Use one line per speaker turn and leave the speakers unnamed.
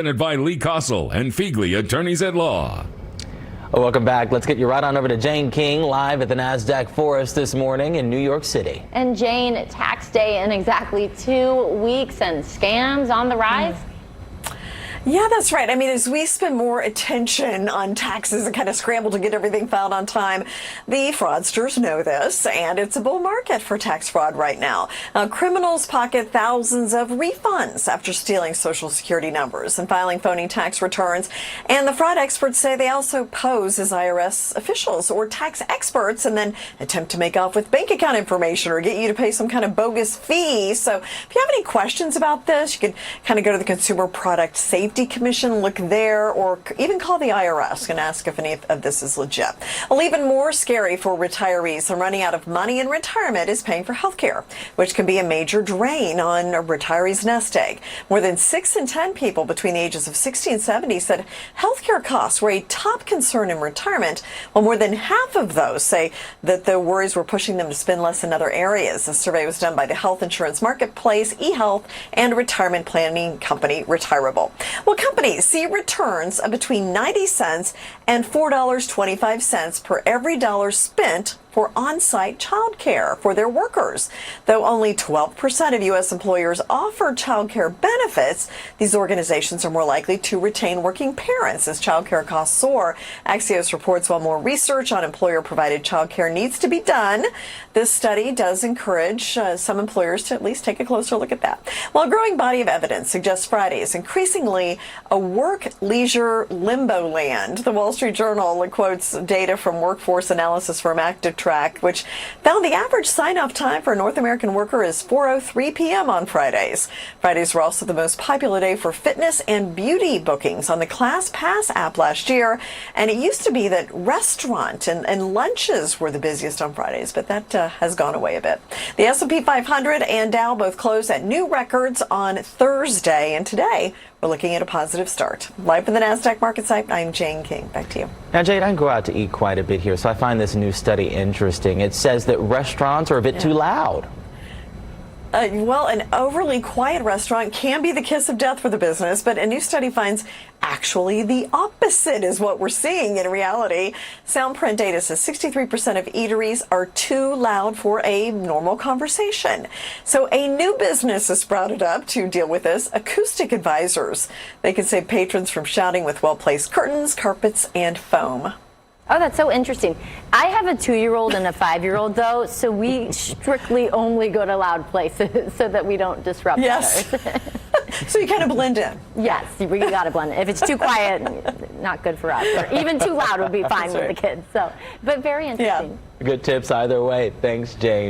Presented by Lee Kossel and Feigley Attorneys at Law.
Welcome back. Let's get you right on over to Jane King, live at the NASDAQ Forest this morning in New York City.
And Jane, tax day in exactly 2 weeks and scams on the rise.
Yeah, that's right. I mean, as we spend more attention on taxes and kind of scramble to get everything filed on time, the fraudsters know this, and it's a bull market for tax fraud right now. Criminals pocket thousands of refunds after stealing Social Security numbers and filing phony tax returns. And the fraud experts say they also pose as IRS officials or tax experts and then attempt to make off with bank account information or get you to pay some kind of bogus fee. So if you have any questions about this, you can kind of go to the Consumer Product Safety Commission, look there, or even call the IRS and ask if any of this is legit. Well, even more scary for retirees and running out of money in retirement is paying for health care, which can be a major drain on a retiree's nest egg. More than 6 in 10 people between the ages of 60 and 70 said health care costs were a top concern in retirement, while more than half of those say that the worries were pushing them to spend less in other areas. The survey was done by the health insurance marketplace, eHealth, and retirement planning company Retirable. Well, companies see returns of between 90 cents and $4.25 per every dollar spent for on-site child care for their workers. Though only 12% of U.S. employers offer child care benefits, these organizations are more likely to retain working parents as child care costs soar. Axios reports while more research on employer-provided child care needs to be done, this study does encourage some employers to at least take a closer look at that. While a growing body of evidence suggests Friday is increasingly a work-leisure limbo land, the Wall Street Journal quotes data from workforce analysis firm Active Track, which found the average sign-off time for a North American worker is 4:03 p.m. on Fridays. Fridays were also the most popular day for fitness and beauty bookings on the ClassPass app last year, and it used to be that restaurant and lunches were the busiest on Fridays, but that has gone away a bit. The S&P 500 and Dow both closed at new records on Thursday, and today we're looking at a positive start. Live from the NASDAQ market site, I'm Jane King. Back to you.
Now, Jade, I go out to eat quite a bit here, so I find this new study interesting. It says that restaurants are a bit too loud.
Well, an overly quiet restaurant can be the kiss of death for the business, but a new study finds actually the opposite is what we're seeing in reality. Soundprint data says 63% of eateries are too loud for a normal conversation. So a new business has sprouted up to deal with this, Acoustic Advisors. They can save patrons from shouting with well-placed curtains, carpets, and foam.
Oh, that's so interesting. I have a 2-year-old and a 5-year-old, though, so we strictly only go to loud places so that we don't disrupt others.
So you kind of blend in.
Yes, we got to blend in. If it's too quiet, not good for us. Or even too loud would be fine with the kids. So, but very interesting.
Good tips either way. Thanks, Jane.